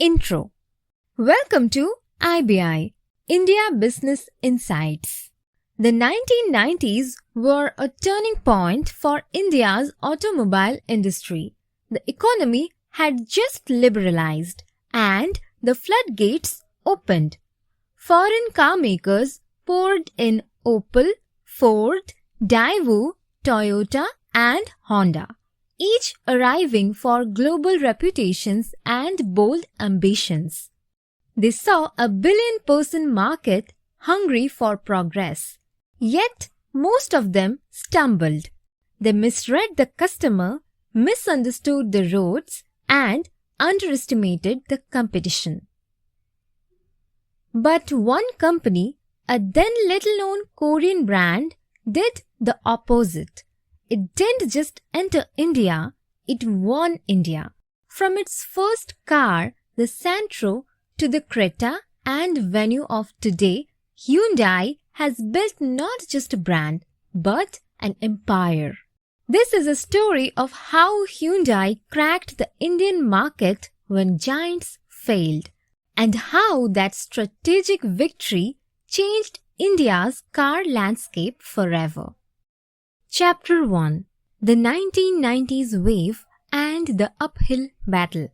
Intro. Welcome to IBI, India Business Insights. The 1990s were a turning point for India's automobile industry. The economy had just liberalized and the floodgates opened. Foreign car makers poured in Opel, Ford, Daewoo, Toyota and Honda, each arriving for global reputations and bold ambitions. They saw a billion-person market hungry for progress. Yet, most of them stumbled. They misread the customer, misunderstood the roads, and underestimated the competition. But one company, a then little-known Korean brand, did the opposite. It didn't just enter India, it won India. From its first car, the Santro, to the Creta and Venue of today, Hyundai has built not just a brand, but an empire. This is a story of how Hyundai cracked the Indian market when giants failed, and how that strategic victory changed India's car landscape forever. Chapter 1: The 1990s Wave and the Uphill Battle.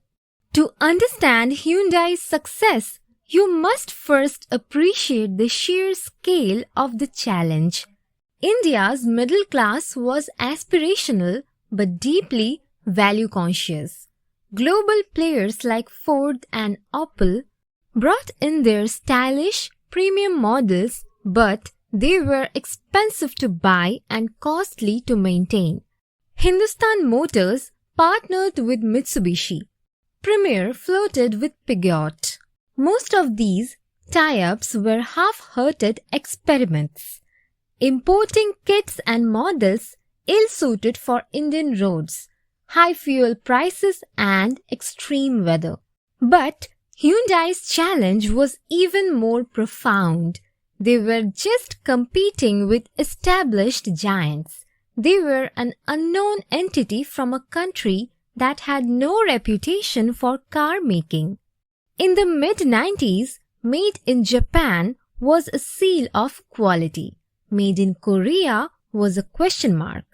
To understand Hyundai's success, you must first appreciate the sheer scale of the challenge. India's middle class was aspirational but deeply value-conscious. Global players like Ford and Opel brought in their stylish, premium models, but they were expensive to buy and costly to maintain. Hindustan Motors partnered with Mitsubishi. Premier flirted with Peugeot. Most of these tie-ups were half-hearted experiments, importing kits and models ill-suited for Indian roads, high fuel prices and extreme weather. But Hyundai's challenge was even more profound. They were just competing with established giants. They were an unknown entity from a country that had no reputation for car making. In the mid-90s, Made in Japan was a seal of quality. Made in Korea was a question mark.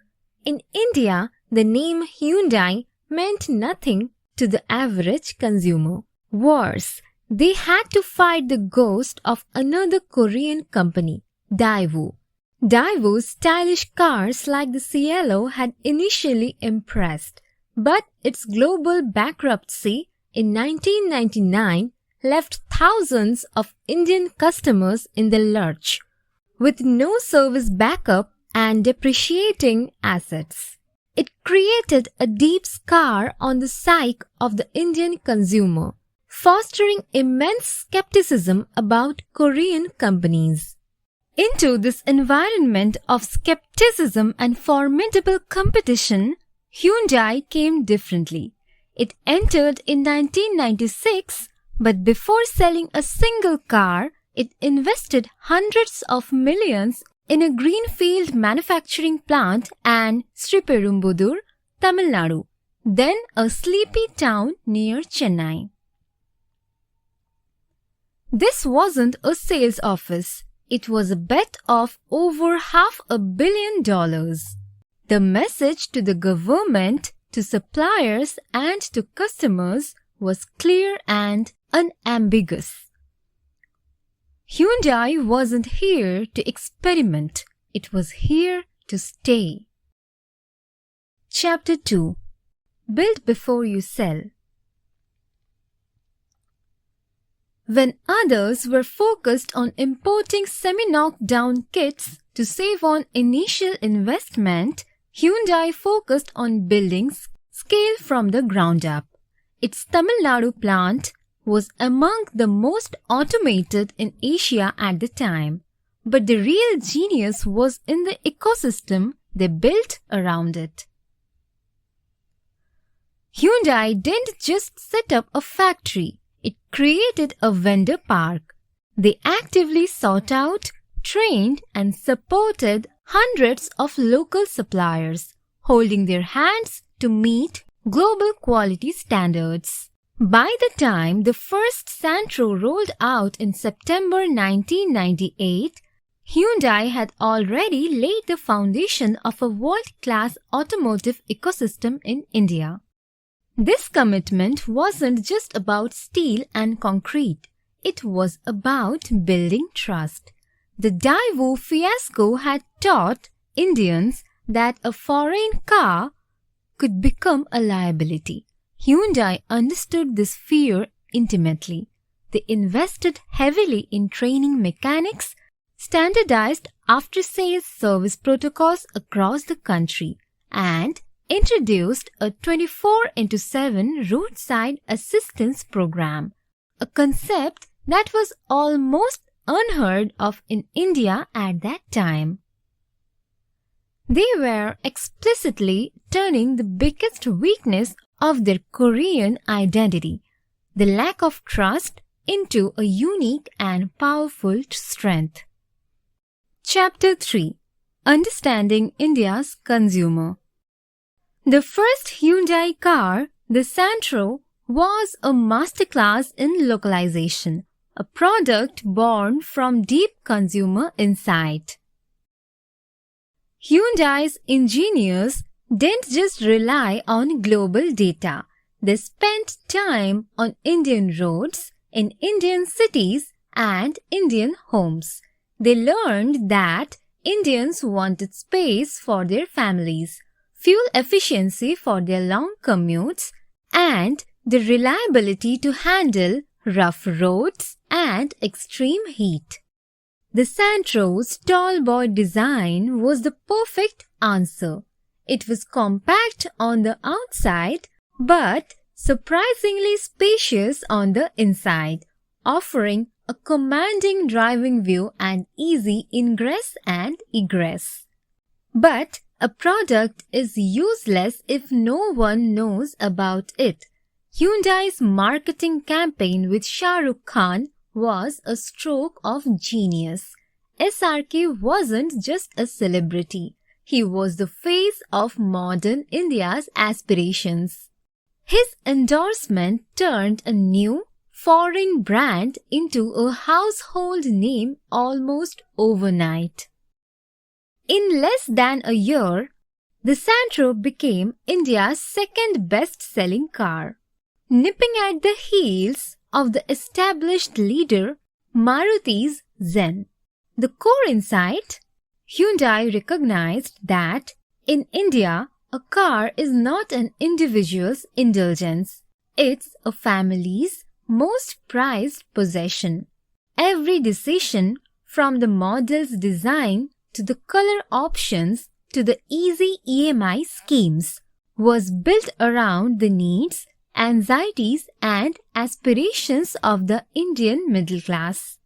In India, the name Hyundai meant nothing to the average consumer. Worse, they had to fight the ghost of another Korean company, Daewoo. Daewoo's stylish cars like the Cielo had initially impressed, but its global bankruptcy in 1999 left thousands of Indian customers in the lurch, with no service backup and depreciating assets. It created a deep scar on the psyche of the Indian consumer, fostering immense skepticism about Korean companies. Into this environment of skepticism and formidable competition, Hyundai came differently. It entered in 1996, but before selling a single car, it invested hundreds of millions in a greenfield manufacturing plant at Sriperumbudur, Tamil Nadu, then a sleepy town near Chennai. This wasn't a sales office. It was a bet of over $500 million. The message to the government, to suppliers and to customers was clear and unambiguous. Hyundai wasn't here to experiment. It was here to stay. Chapter 2: Build before you sell. When others were focused on importing semi-knockdown kits to save on initial investment, Hyundai focused on building scale from the ground up. Its Tamil Nadu plant was among the most automated in Asia at the time, but the real genius was in the ecosystem they built around it. Hyundai didn't just set up a factory. It created a vendor park. They actively sought out, trained and supported hundreds of local suppliers, holding their hands to meet global quality standards. By the time the first Santro rolled out in September 1998, Hyundai had already laid the foundation of a world-class automotive ecosystem in India. This commitment wasn't just about steel and concrete. It was about building trust. The Daewoo fiasco had taught Indians that a foreign car could become a liability. Hyundai understood this fear intimately. They invested heavily in training mechanics, standardized after-sales service protocols across the country, and introduced a 24/7 roadside assistance program, a concept that was almost unheard of in India at that time. They were explicitly turning the biggest weakness of their Korean identity, the lack of trust, into a unique and powerful strength. Chapter 3: Understanding India's Consumer. The first Hyundai car, the Santro, was a masterclass in localization, a product born from deep consumer insight. Hyundai's engineers didn't just rely on global data. They spent time on Indian roads, in Indian cities, and Indian homes. They learned that Indians wanted space for their families, fuel efficiency for their long commutes, and the reliability to handle rough roads and extreme heat. The Santro's tall boy design was the perfect answer. It was compact on the outside, but surprisingly spacious on the inside, offering a commanding driving view and easy ingress and egress. But a product is useless if no one knows about it. Hyundai's marketing campaign with Shah Rukh Khan was a stroke of genius. SRK wasn't just a celebrity. He was the face of modern India's aspirations. His endorsement turned a new, foreign brand into a household name almost overnight. In less than a year, the Santro became India's second best-selling car, nipping at the heels of the established leader Maruti's Zen. The core insight: Hyundai recognized that in India, a car is not an individual's indulgence. It's a family's most prized possession. Every decision, from the model's design to the color options to the easy EMI schemes, was built around the needs, anxieties, and aspirations of the Indian middle class.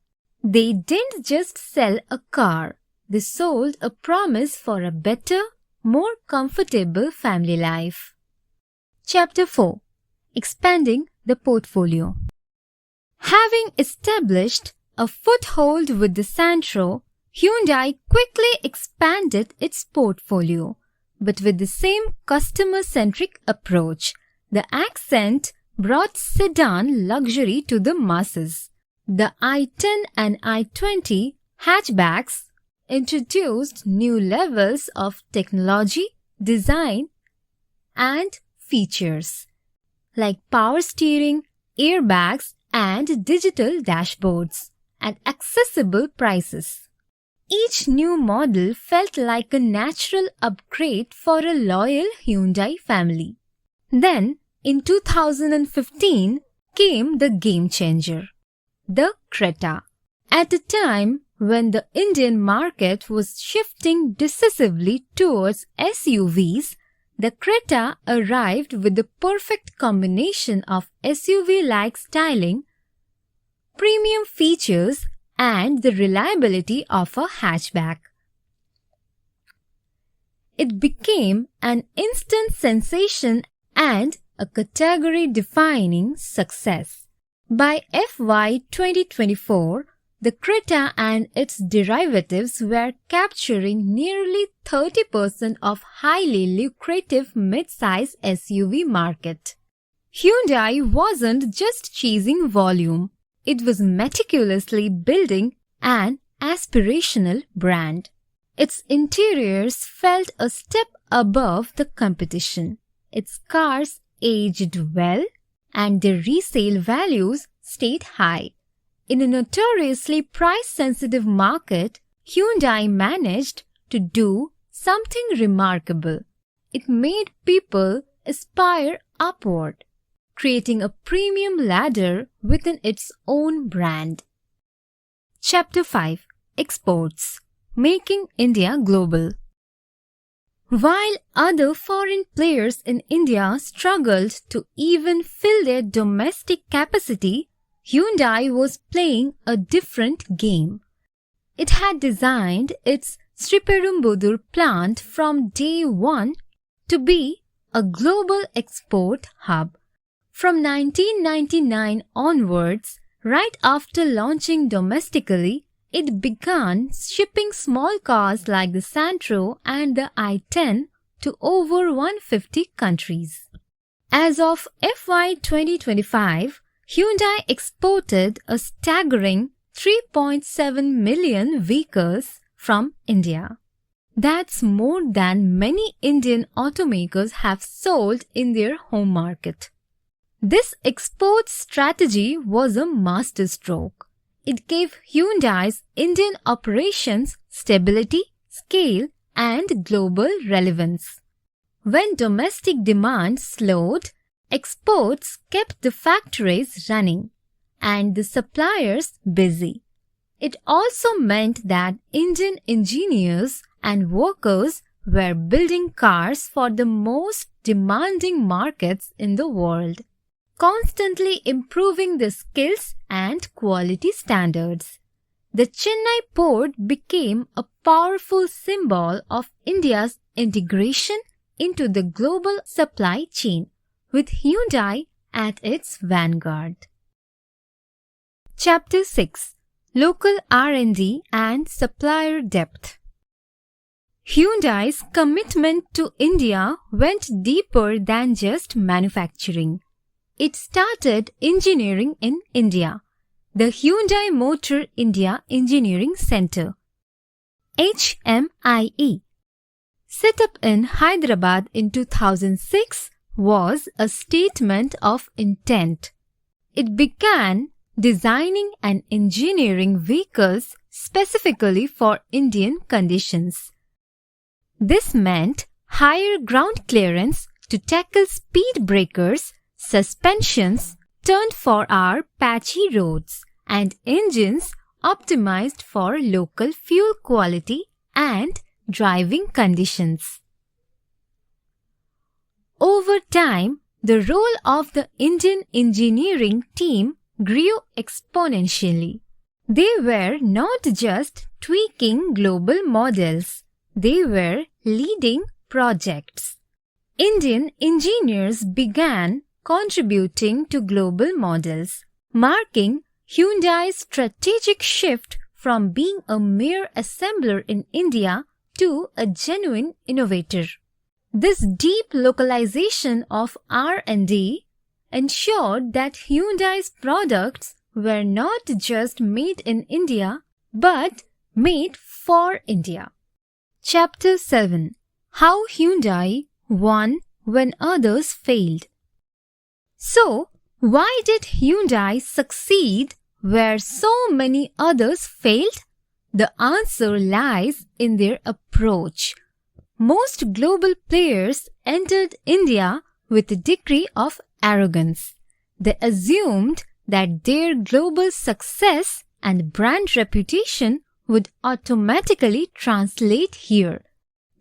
They didn't just sell a car. They sold a promise for a better, more comfortable family life. Chapter 4: Expanding the Portfolio. Having established a foothold with the Santro, Hyundai quickly expanded its portfolio, but with the same customer-centric approach. The Accent brought sedan luxury to the masses. The i10 and i20 hatchbacks introduced new levels of technology, design, and features, like power steering, airbags, and digital dashboards, at accessible prices. Each new model felt like a natural upgrade for a loyal Hyundai family. Then, in 2015, came the game changer, the Creta. At a time when the Indian market was shifting decisively towards SUVs, the Creta arrived with the perfect combination of SUV-like styling, premium features, and the reliability of a hatchback. It became an instant sensation and a category-defining success. By FY 2024, the Creta and its derivatives were capturing nearly 30% of highly lucrative mid-size SUV market. Hyundai wasn't just chasing volume, it was meticulously building an aspirational brand. Its interiors felt a step above the competition. Its cars aged well and their resale values stayed high. In a notoriously price-sensitive market, Hyundai managed to do something remarkable. It made people aspire upward, creating a premium ladder within its own brand. Chapter 5: Exports: Making India Global. While other foreign players in India struggled to even fill their domestic capacity, Hyundai was playing a different game. It had designed its Sriperumbudur plant from day one to be a global export hub. From 1999 onwards, right after launching domestically, it began shipping small cars like the Santro and the i10 to over 150 countries. As of FY 2025, Hyundai exported a staggering 3.7 million vehicles from India. That's more than many Indian automakers have sold in their home market. This export strategy was a masterstroke. It gave Hyundai's Indian operations stability, scale, and global relevance. When domestic demand slowed, exports kept the factories running and the suppliers busy. It also meant that Indian engineers and workers were building cars for the most demanding markets in the world, constantly improving the skills and quality standards. The Chennai port became a powerful symbol of India's integration into the global supply chain, with Hyundai at its vanguard. Chapter 6: Local R&D and Supplier Depth. Hyundai's commitment to India went deeper than just manufacturing. It started engineering in India. The Hyundai Motor India Engineering Center, HMIE, set up in Hyderabad in 2006, was a statement of intent. It began designing and engineering vehicles specifically for Indian conditions. This meant higher ground clearance to tackle speed breakers, suspensions turned for our patchy roads, and engines optimized for local fuel quality and driving conditions. Over time, the role of the Indian engineering team grew exponentially. They were not just tweaking global models, they were leading projects. Indian engineers began contributing to global models, marking Hyundai's strategic shift from being a mere assembler in India to a genuine innovator. This deep localization of R&D ensured that Hyundai's products were not just made in India, but made for India. Chapter 7: How Hyundai Won When Others Failed. So, why did Hyundai succeed where so many others failed? The answer lies in their approach. Most global players entered India with a degree of arrogance. They assumed that their global success and brand reputation would automatically translate here.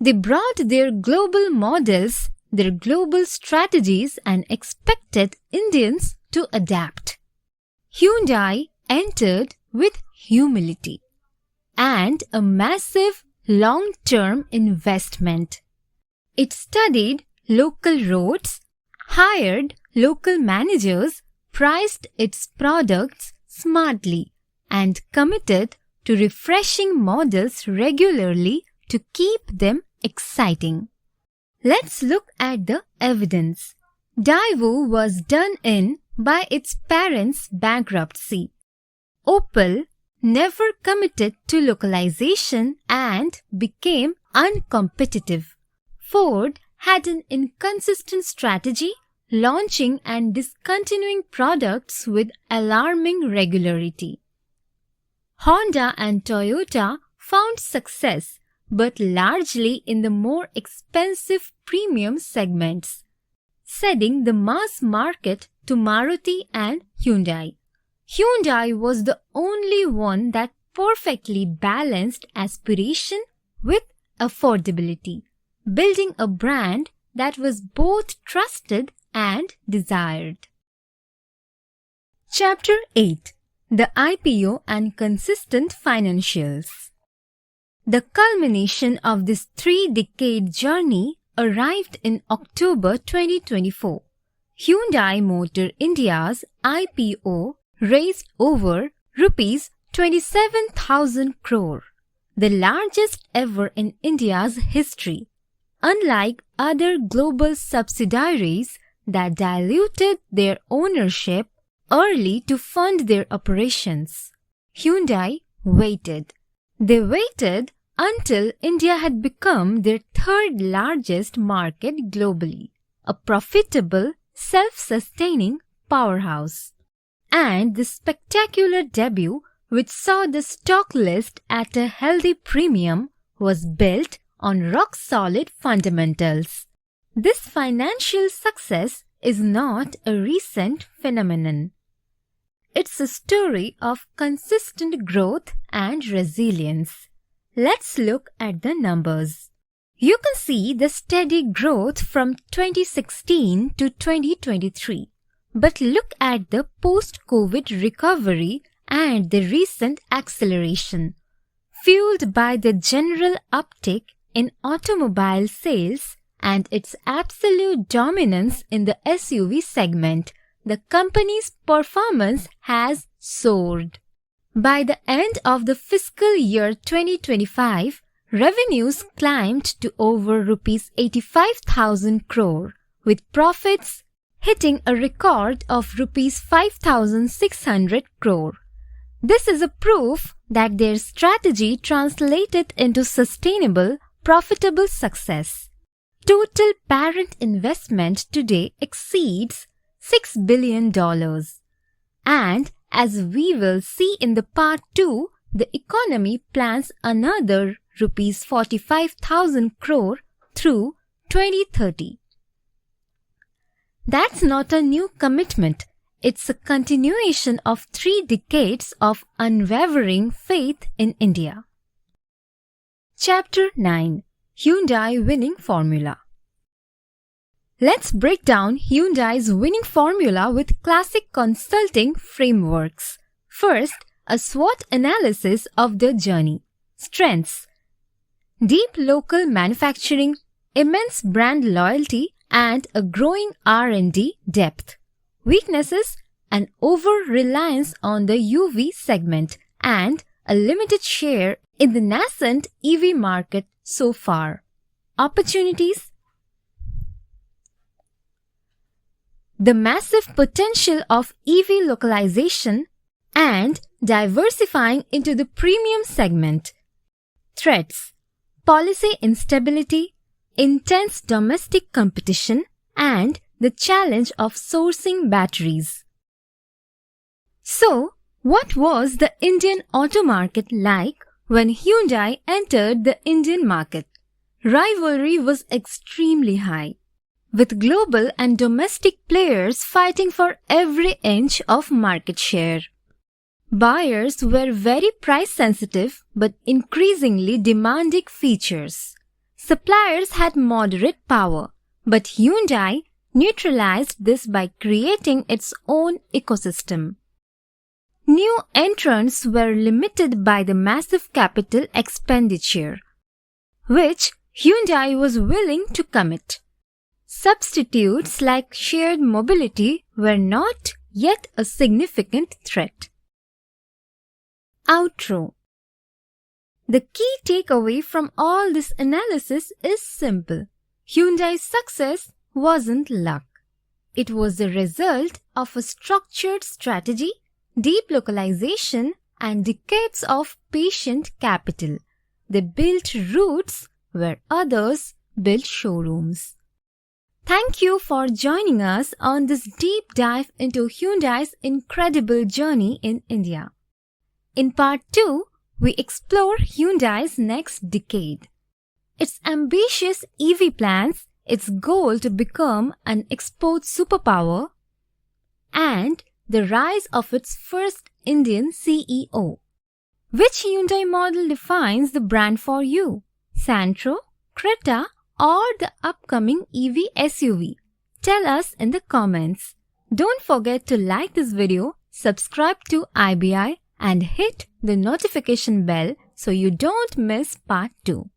They brought their global models, their global strategies, and expected Indians to adapt. Hyundai entered with humility and a massive long-term investment. It studied local roads, hired local managers, priced its products smartly, and committed to refreshing models regularly to keep them exciting. Let's look at the evidence. Daewoo was done in by its parents' bankruptcy. Opel never committed to localization and became uncompetitive. Ford had an inconsistent strategy, launching and discontinuing products with alarming regularity. Honda and Toyota found success, but largely in the more expensive premium segments, ceding the mass market to Maruti and Hyundai. Hyundai was the only one that perfectly balanced aspiration with affordability, building a brand that was both trusted and desired. Chapter 8: The IPO and Consistent Financials. The culmination of this 3-decade journey arrived in October 2024. Hyundai Motor India's IPO raised over Rs 27,000 crore, the largest ever in India's history. Unlike other global subsidiaries that diluted their ownership early to fund their operations, Hyundai waited. They waited until India had become their third largest market globally, a profitable, self-sustaining powerhouse. And the spectacular debut, which saw the stock list at a healthy premium, was built on rock-solid fundamentals. This financial success is not a recent phenomenon. It's a story of consistent growth and resilience. Let's look at the numbers. You can see the steady growth from 2016 to 2023. But look at the post-COVID recovery and the recent acceleration, fueled by the general uptick in automobile sales and its absolute dominance in the SUV segment. The company's performance has soared. By the end of the fiscal year 2025, revenues climbed to over Rs 85,000 crore, with profits hitting a record of Rs 5,600 crore. This is a proof that their strategy translated into sustainable, profitable success. Total parent investment today exceeds $6 billion. And as we will see in the part 2, the economy plans another Rs 45,000 crore through 2030. That's not a new commitment. It's a continuation of 3 decades of unwavering faith in India. Chapter 9: Hyundai Winning Formula. Let's break down Hyundai's winning formula with classic consulting frameworks. First, a SWOT analysis of the journey. Strengths: deep local manufacturing, immense brand loyalty, and a growing R&D depth. Weaknesses: an over-reliance on the UV segment and a limited share in the nascent EV market so far. Opportunities: the massive potential of EV localization and diversifying into the premium segment. Threats: policy instability, intense domestic competition, and the challenge of sourcing batteries. So, what was the Indian auto market like when Hyundai entered the Indian market? Rivalry was extremely high, with global and domestic players fighting for every inch of market share. Buyers were very price-sensitive but increasingly demanding features. Suppliers had moderate power, but Hyundai neutralized this by creating its own ecosystem. New entrants were limited by the massive capital expenditure, which Hyundai was willing to commit. Substitutes like shared mobility were not yet a significant threat. Outro. The key takeaway from all this analysis is simple. Hyundai's success wasn't luck. It was the result of a structured strategy, deep localization, and decades of patient capital. They built routes where others built showrooms. Thank you for joining us on this deep dive into Hyundai's incredible journey in India. In part 2, we explore Hyundai's next decade. Its ambitious EV plans, its goal to become an export superpower, and the rise of its first Indian CEO. Which Hyundai model defines the brand for you? Santro, Creta, or the upcoming EV SUV? Tell us in the comments. Don't forget to like this video, subscribe to IBI, and hit the notification bell so you don't miss part 2.